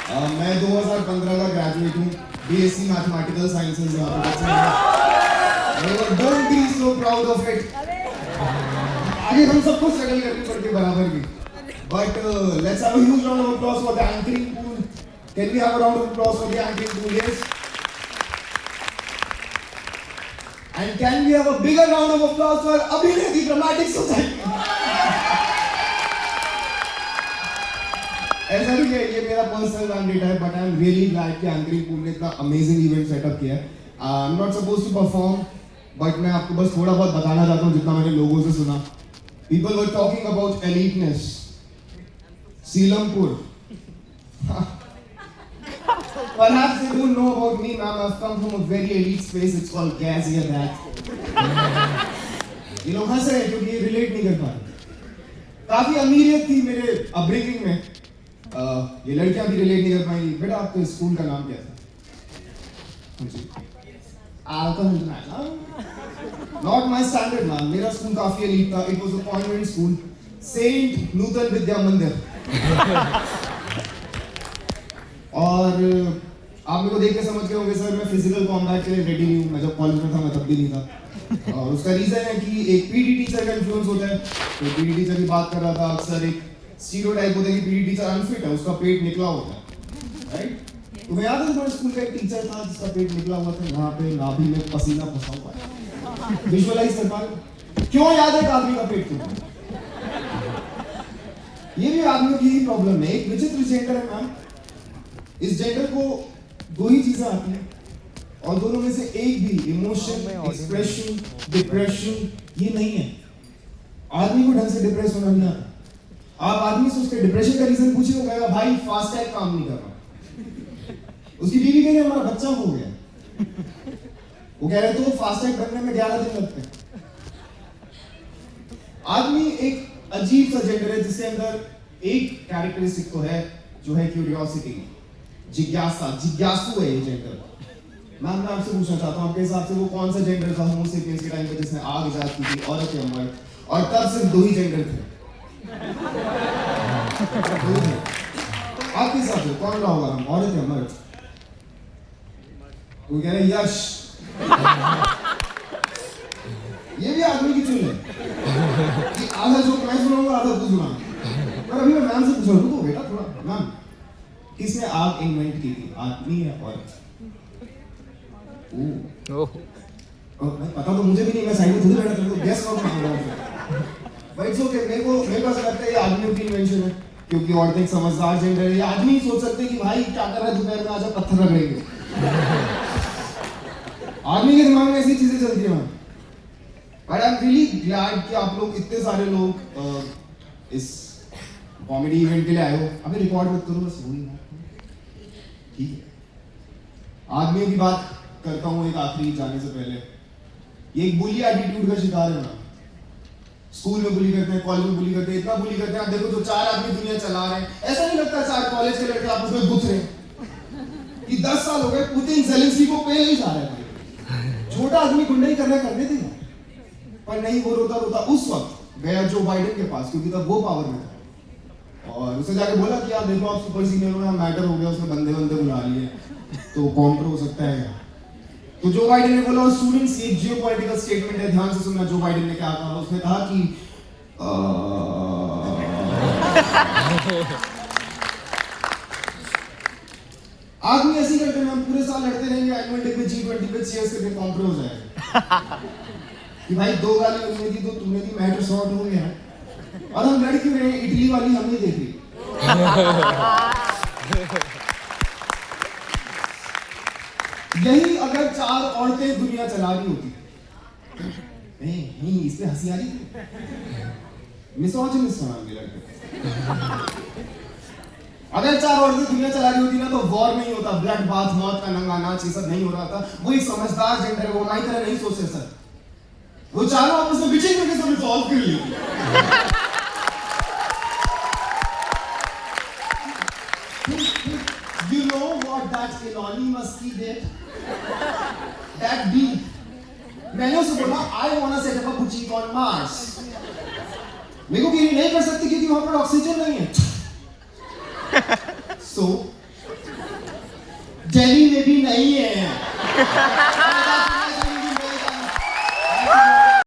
मैं 2015 का ग्रेजुएट हूँ, BSc मैथमेटिकल साइंसेज यहाँ पे। Don't be so proud of it. आगे हम सबको स्ट्रगल करनी पड़ती है बराबर की। But let's have a huge round of applause for the anchoring pool. Can we have a round of applause for the anchoring pool? Yes. And can we have a bigger round of applause for Abhinay, the Dramatic Society? ऐसा नहीं है, ये मेरा personal mandate है, but I'm really glad कि anchoring pool ने इतना amazing event setup किया है। I'm not supposed to perform, but मैं आपको बस थोड़ा बहुत बताना चाहता हूँ जितना मैंने लोगों से सुना। People were talking about eliteness. Seelampur. Perhaps they don't know about me, ma'am. I've come from a very elite space. It's called Ghaziabad. ये लोग हंस रहे हैं क्योंकि ये रिलेट नहीं कर पा रहे। काफी अमीरियत थी मेरे अपब्रिंगिंग में। ये लड़कियां भी रिलेट नहीं कर पाएंगी। बेटा आपके स्कूल का नाम क्या था? Not my standard, man. मेरा स्कूल काफी elite था. It was a convent school. Saint नूतन विद्या मंदिर। और आप मेरे को देख के समझ गए होंगे सर, मैं फिजिकल कॉम्बैट के लिए रेडी नहीं हूँ। मैं जब कॉलेज में था मैं तब भी नहीं था। और उसका रीजन है कि एक पीटी टीचर का इन्फ्लुएंस होता है। तो पीटी टीचर की बात कर रहा था, अक्सर एक स्टीरियोटाइप होता है कि पीटी टीचर अनफिट है, उसका पेट निकला होता है, राइट? तो मैं याद है तुम्हारे स्कूल का एक टीचर था जिसका पेट निकला हुआ था, यहाँ पे नाभि में पसीना फंसा हुआ है। विजुअलाइज कर पा रहे? क्यों याद है आदमी का पेट क्यों? ये भी आदमियों की ही प्रॉब्लम है। एक विचित्र जेंडर है मैम। इस जेंडर को दो ही चीजें आती हैं और दोनों में से एक भी इमोशन, एक्सप्रेशन, डिप्रेशन ये नहीं है। आदमी को ढंग से डिप्रेस होना नहीं आता। आप आदमी से उसके डिप्रेशन का रीजन पूछे, वो कहेगा भाई फास्टैग काम नहीं कर रहा। उसकी बीवी कह रही हमारा बच्चा हो गया। वो कह रहे तो फास्टैग बनने में 11 दिन लगते हैं। आदमी एक अजीब सा जेंडर है जिसके अंदर एक कैरेक्टरिस्टिक तो है जो है क्यूरियोसिटी, जिज्ञासा, जिज्ञासु है ये जेंडर। मैम मैं आपसे पूछना चाहता हूँ, आपके हिसाब से वो कौन सा जेंडर था होमो सेपियंस के टाइम पे जिसने आग इजाद की थी, औरत या मर्द? और तब सिर्फ दो ही जेंडर थे। आपके हिसाब से कौन रहा होगा, हम औरत या मर्द? वो कह रहे यश। ये भी आदमी की चुन है कि आधा जो मैं सुनाऊंगा आधा तू सुना। पर अभी मैं मैम से पूछ रहा हूँ, तो बेटा थोड़ा मैम, किसने आग इन्वेंट की थी, आदमी या औरत? पता तो मुझे भी नहीं, मैं साइड में खुद बैठा था, तो गेस कौन कर रहा हूँ। बट इट्स ओके, मेरे को ऐसा लगता है ये आदमियों की इन्वेंशन है क्योंकि औरतें एक समझदार जेंडर है। ये आदमी ही सोच सकते हैं कि भाई क्या कर रहा है दोपहर में, आजा पत्थर रगड़ेंगे। आदमी के दिमाग में ऐसी चीजें चलती हैं। But I am really glad कि आप लोग इतने सारे लोग इस कॉमेडी इवेंट के लिए आए हो। अभी रिकॉर्ड मत करो बस, वही ठीक है। आदमियों की बात करता हूँ एक आखिरी जाने से पहले। ये एक बुली एटीट्यूड का शिकार है ना। स्कूल में बुली करते हैं, कॉलेज में बुली करते हैं, इतना बुली करते हैं। आप देखो जो 4 आदमी दुनिया चला रहे हैं, ऐसा नहीं लगता 4 कॉलेज के लड़के आपस में गुथ रहे हैं कि 10 साल हो गए पुतिन ज़ेलेंस्की को पेल नहीं जा रहा है। छोटा आदमी गुंडा ही करने थे ना, पर नहीं, वो रोता रोता उस वक्त गया जो बाइडेन के पास क्योंकि तब वो पावर में था और उसे जाके बोला कि यार देखो आप सुपर सीनियर हो ना, मैटर हो गया, उसने बंदे बुला लिए तो काउंटर हो सकता है। तो जो बाइडेन ने बोला, स्टूडेंट्स एक जियोपॉलिटिकल स्टेटमेंट है, ध्यान से सुनना। जो बाइडेन ने क्या कहा, उसने कहा कि आदमी ऐसे करते हैं, हम पूरे साल लड़ते रहेंगे, एनुअल डे पे G20 पे चीयर्स करके काउंटर हो जाएगा कि भाई 2 गाली उन्होंने दी तो तुमने दी, मैटर सॉर्ट हो गया। और हम लड़ क्यों रहे हैं? इटली वाली हमने देखी। यही अगर 4 औरतें दुनिया चला रही होती, नहीं इस पे हंसी आ रही थी, मिसोजिनिस्ट है ये लड़के। अगर 4 औरतें दुनिया चला रही होती ना तो वॉर नहीं होता, ब्लड बाथ, मौत का नंगा नाच ये सब नहीं हो रहा था। वो एक समझदार जेंडर है, वो हमारी तरह नहीं सोचते सर। वो चारों आपस में बिचिंग करके सब रिजॉल्व कर लिया। You know what that Elon Musk did? That deep. मैंने उसे बोला I wanna set up a boutique on Mars. मेरे को ये नहीं कर सकती क्योंकि वहाँ पर ऑक्सीजन नहीं है। So ये भी नहीं है